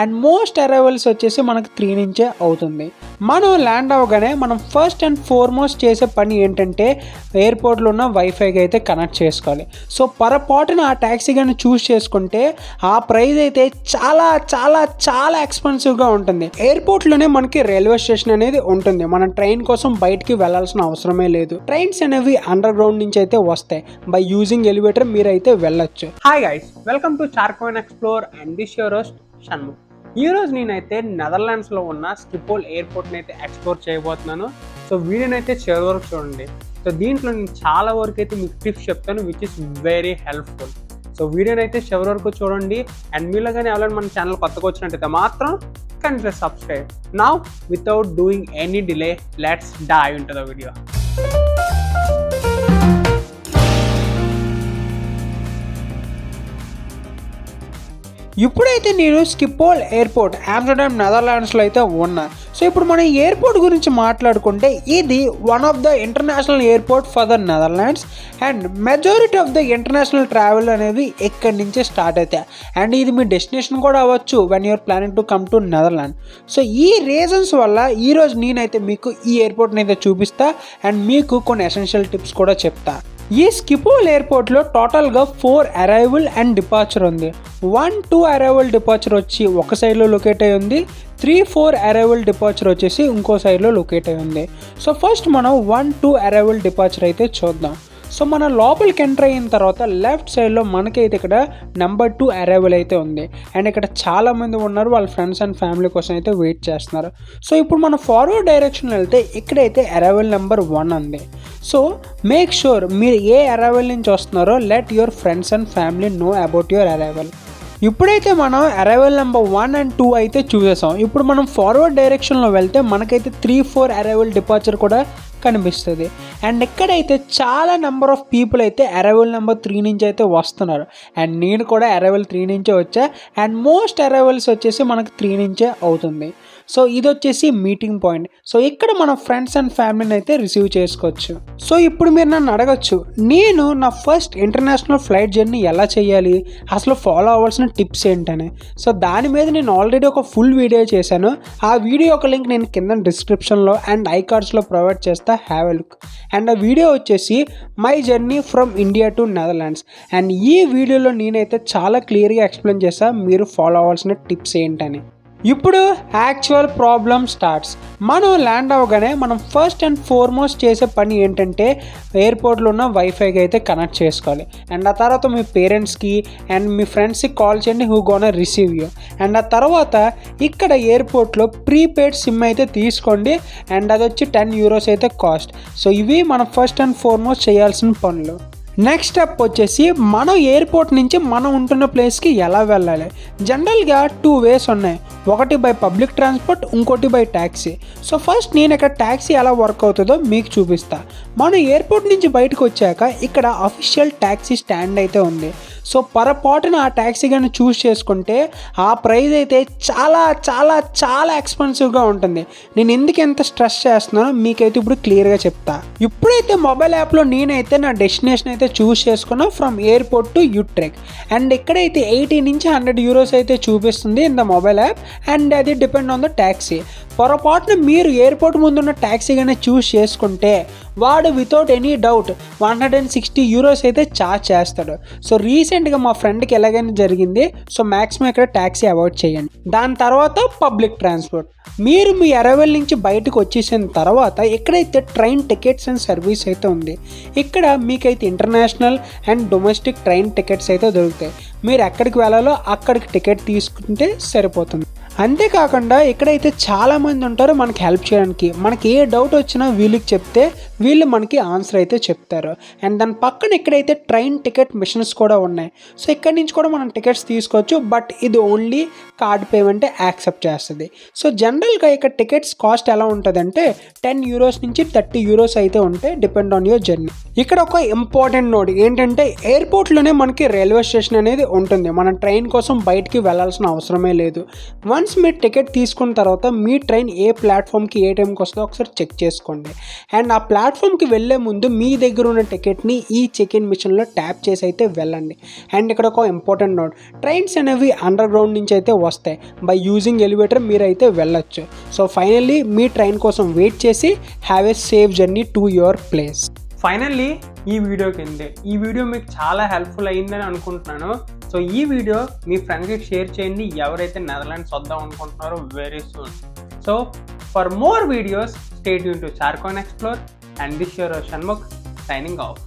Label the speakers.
Speaker 1: And most arrivals వచ్చేసి మనకు 3 నుంచే అవుతుంది. మనం ల్యాండ్ అవ్వగానే మనం ఫస్ట్ అండ్ ఫార్మోస్ట్ చేసే పని ఏంటంటే ఎయిర్పోర్ట్లో ఉన్న వైఫైకి అయితే కనెక్ట్ చేసుకోవాలి. సో పొరపాటున ఆ ట్యాక్సీ కానీ చూస్ చేసుకుంటే ఆ ప్రైస్ అయితే చాలా చాలా చాలా ఎక్స్పెన్సివ్గా ఉంటుంది. ఎయిర్పోర్ట్లోనే మనకి రైల్వే స్టేషన్ అనేది ఉంటుంది. మనం ట్రైన్ కోసం బయటికి వెళ్ళాల్సిన అవసరమే లేదు. ట్రైన్స్ అనేవి అండర్ గ్రౌండ్ నుంచి అయితే వస్తాయి. బై యూజింగ్ ఎలివేటర్ మీరైతే వెళ్ళొచ్చు. హాయ్ గైస్, వెల్కమ్ టు చార్కోయిన్ explore and this your host Shanmukh. ఈరోజు నేనైతే నెదర్లాండ్స్లో ఉన్న స్కిపోల్ ఎయిర్పోర్ట్ని అయితే ఎక్స్ప్లోర్ చేయబోతున్నాను. సో వీడియోనైతే చివరి వరకు చూడండి. సో దీంట్లో నేను చాలా వరకు అయితే మీకు టిప్స్ చెప్తాను which is very helpful. So వీడియోనైతే చివరి వరకు చూడండి. అండ్ మీలో కానీ ఎవరైనా మన ఛానల్ కొత్తగా వచ్చినట్టయితే మాత్రం consider subscribe. Now without doing any delay let's dive into the video. ఇప్పుడైతే నేను స్కిపోల్ ఎయిర్పోర్ట్ ఆమ్స్టర్డామ్ నెదర్లాండ్స్లో అయితే ఉన్నా. సో ఇప్పుడు మనం ఎయిర్పోర్ట్ గురించి మాట్లాడుకుంటే ఇది one of the international airport for the Netherlands. And majority of the international travel అనేవి ఇక్కడి నుంచే స్టార్ట్ అవుతాయి. అండ్ ఇది మీ డెస్టినేషన్ కూడా అవ్వచ్చు when you're planning to come to Netherland. So ఈ రీజన్స్ వల్ల ఈరోజు నేనైతే మీకు ఈ ఎయిర్పోర్ట్ని అయితే చూపిస్తా అండ్ మీకు కొన్ని ఎసెన్షియల్ టిప్స్ కూడా చెప్తా. ఈ స్కిపోల్ ఎయిర్పోర్ట్లో టోటల్గా 4 అరైవల్ అండ్ డిపార్చర్ ఉంది. 1-2 అరైవల్ డిపార్చర్ వచ్చి ఒక సైడ్లో లొకేట్ అయి ఉంది. 3-4 అరైవల్ డిపార్చర్ వచ్చేసి ఇంకో సైడ్లో లొకేట్ అయి ఉంది. సో ఫస్ట్ మనం 1-2 అరైవల్ డిపార్చర్ అయితే చూద్దాం. సో మన లోపలికి ఎంటర్ అయిన తర్వాత లెఫ్ట్ సైడ్లో మనకైతే ఇక్కడ నెంబర్ 2 అరైవల్ అయితే ఉంది. అండ్ ఇక్కడ చాలామంది ఉన్నారు, వాళ్ళ ఫ్రెండ్స్ అండ్ ఫ్యామిలీ కోసం అయితే వెయిట్ చేస్తున్నారు. సో ఇప్పుడు మనం ఫార్వర్డ్ డైరెక్షన్ వెళ్తే ఇక్కడైతే అరైవల్ నెంబర్ 1 ఉంది. సో మేక్ షూర్ మీరు ఏ అరైవల్ నుంచి వస్తున్నారో let your friends and family know about your arrival. ఇప్పుడైతే మనం అరైవల్ నెంబర్ 1 and 2 అయితే చూసేసాం. ఇప్పుడు మనం ఫార్వర్డ్ డైరెక్షన్లో వెళ్తే మనకైతే 3-4 అరైవల్ డిపార్చర్ కూడా కనిపిస్తుంది. అండ్ ఇక్కడైతే చాలా నెంబర్ ఆఫ్ పీపుల్ అయితే అరైవల్ నెంబర్ 3 నుంచి అయితే వస్తున్నారు. అండ్ నేను కూడా అరైవల్ 3 నుంచే వచ్చా. అండ్ మోస్ట్ అరైవల్స్ వచ్చేసి మనకు 3 నుంచే అవుతుంది. సో ఇది వచ్చేసి మీటింగ్ పాయింట్. సో ఇక్కడ మన ఫ్రెండ్స్ అండ్ ఫ్యామిలీని అయితే రిసీవ్ చేసుకోవచ్చు. సో ఇప్పుడు మీరు నన్ను అడగచ్చు, నేను నా ఫస్ట్ ఇంటర్నేషనల్ ఫ్లైట్ జర్నీ ఎలా చేయాలి, అసలు ఫాలో అవ్వాల్సిన టిప్స్ ఏంటని. సో దాని మీద నేను ఆల్రెడీ ఒక ఫుల్ వీడియో చేశాను. ఆ వీడియో ఒక లింక్ నేను కింద డిస్క్రిప్షన్లో అండ్ ఐకార్డ్స్లో ప్రొవైడ్ చేస్తా, హ్యావ్ ఎ లుక్. అండ్ ఆ వీడియో వచ్చేసి my journey from India to Netherlands. And ఈ వీడియోలో నేనైతే చాలా క్లియర్గా ఎక్స్ప్లెయిన్ చేస్తా మీరు ఫాలో అవ్వాల్సిన టిప్స్ ఏంటని. ఇప్పుడు యాక్చువల్ ప్రాబ్లమ్ స్టార్ట్స్. మనం ల్యాండ్ అవ్వగానే మనం ఫస్ట్ అండ్ ఫార్మోస్ట్ చేసే పని ఏంటంటే ఎయిర్పోర్ట్లో ఉన్న వైఫైకి అయితే కనెక్ట్ చేసుకోవాలి. అండ్ ఆ తర్వాత మీ పేరెంట్స్కి అండ్ మీ ఫ్రెండ్స్కి కాల్ చేయండి who gonna receive you. And ఆ తర్వాత ఇక్కడ ఎయిర్పోర్ట్లో ప్రీపెయిడ్ సిమ్ అయితే తీసుకోండి. అండ్ అది వచ్చి €10 అయితే కాస్ట్. సో ఇవి మనం ఫస్ట్ అండ్ ఫార్మోస్ట్ చేయాల్సిన పనులు. నెక్స్ట్ స్టెప్ వచ్చేసి మనం ఎయిర్పోర్ట్ నుంచి మనం ఉంటున్న ప్లేస్కి ఎలా వెళ్ళాలి. జనరల్గా 2 వేస్ ఉన్నాయి. ఒకటి బై పబ్లిక్ ట్రాన్స్పోర్ట్, ఇంకోటి బై ట్యాక్సీ. సో ఫస్ట్ నేను ఇక్కడ ట్యాక్సీ ఎలా వర్క్ అవుతుందో మీకు చూపిస్తా. మనం ఎయిర్పోర్ట్ నుంచి బయటకు వచ్చాక ఇక్కడ అఫీషియల్ ట్యాక్సీ స్టాండ్ అయితే ఉంది. సో పొరపాటున ఆ ట్యాక్సీ కానీ చూస్ చేసుకుంటే ఆ ప్రైస్ అయితే చాలా చాలా చాలా ఎక్స్పెన్సివ్గా ఉంటుంది. నేను ఎందుకు ఎంత స్ట్రెస్ చేస్తున్నానో మీకైతే ఇప్పుడు క్లియర్గా చెప్తా. ఇప్పుడైతే మొబైల్ యాప్లో నేనైతే నా డెస్టినేషన్ అయితే చూస్ చేసుకున్నా ఫ్రమ్ ఎయిర్పోర్ట్ టు యూట్రెక్. అండ్ ఇక్కడైతే €80 నుంచి €100 అయితే చూపిస్తుంది in the mobile app. And అది డిపెండ్ ఆన్ ద ట్యాక్సీ. పొరపాటున మీరు ఎయిర్పోర్ట్ ముందున్న ట్యాక్సీ కానీ చూస్ చేసుకుంటే వాడు వితౌట్ ఎనీ డౌట్ €160 అయితే ఛార్జ్ చేస్తాడు. సో రీసెంట్గా మా ఫ్రెండ్కి ఎలాగైనా జరిగింది. సో మ్యాక్సిమం ఇక్కడ ట్యాక్సీ అవాయిడ్ చేయండి. దాని తర్వాత పబ్లిక్ ట్రాన్స్పోర్ట్. మీరు మీ అరైవల్ నుంచి బయటకు వచ్చేసిన తర్వాత ఎక్కడైతే ట్రైన్ టికెట్స్ అండ్ సర్వీస్ అయితే ఉంది, ఇక్కడ మీకైతే international and domestic train tickets అయితే దొరుకుతాయి. మీరు ఎక్కడికి వెళ్ళాలో అక్కడికి టికెట్ తీసుకుంటే సరిపోతుంది. అంతేకాకుండా ఇక్కడైతే చాలామంది ఉంటారు మనకి హెల్ప్ చేయడానికి. మనకి ఏ డౌట్ వచ్చినా వీళ్ళకి చెప్తే వీళ్ళు మనకి ఆన్సర్ అయితే చెప్తారు. అండ్ దాని పక్కన ఇక్కడైతే ట్రైన్ టికెట్ మిషన్స్ కూడా ఉన్నాయి. సో ఇక్కడ నుంచి కూడా మనం టికెట్స్ తీసుకోవచ్చు. బట్ ఇది ఓన్లీ కార్డ్ పేమెంటే యాక్సెప్ట్ చేస్తుంది. సో జనరల్గా ఇక్కడ టికెట్స్ కాస్ట్ ఎలా ఉంటుందంటే €10 నుంచి €30 అయితే ఉంటాయి డిపెండ్ ఆన్ యువర్ జర్నీ. ఇక్కడ ఒక ఇంపార్టెంట్ నోట్ ఏంటంటే ఎయిర్పోర్ట్లోనే మనకి రైల్వే స్టేషన్ అనేది ఉంటుంది. మనం ట్రైన్ కోసం బయటికి వెళ్ళాల్సిన అవసరమే లేదు. వన్స్ వన్స్ మీరు టికెట్ తీసుకున్న తర్వాత మీ ట్రైన్ ఏ ప్లాట్ఫామ్కి ఏ టైంకి వస్తుందో ఒకసారి చెక్ చేసుకోండి. అండ్ ఆ ప్లాట్ఫామ్కి వెళ్ళే ముందు మీ దగ్గర ఉన్న టికెట్ని ఈ చెక్ ఇన్ మిషన్లో ట్యాప్ చేసి అయితే వెళ్ళండి. అండ్ ఇక్కడ ఒక ఇంపార్టెంట్ నోట్, ట్రైన్స్ అనేవి అండర్ గ్రౌండ్ నుంచి అయితే వస్తాయి. బై యూజింగ్ ఎలివేటర్ మీరు అయితే వెళ్ళొచ్చు. సో ఫైనల్లీ మీ ట్రైన్ కోసం వెయిట్ చేసి have a safe journey to your place. Finally ఈ వీడియో మీకు చాలా హెల్ప్ఫుల్ అయ్యిందని అనుకుంటున్నాను. సో ఈ వీడియో మీ ఫ్రెండ్స్కి షేర్ చేయండి ఎవరైతే నెదర్లాండ్స్ వద్దాం అనుకుంటున్నారో very soon. So for more videos stay tune to చార్కోన్ explore and this your Shanmukh signing of.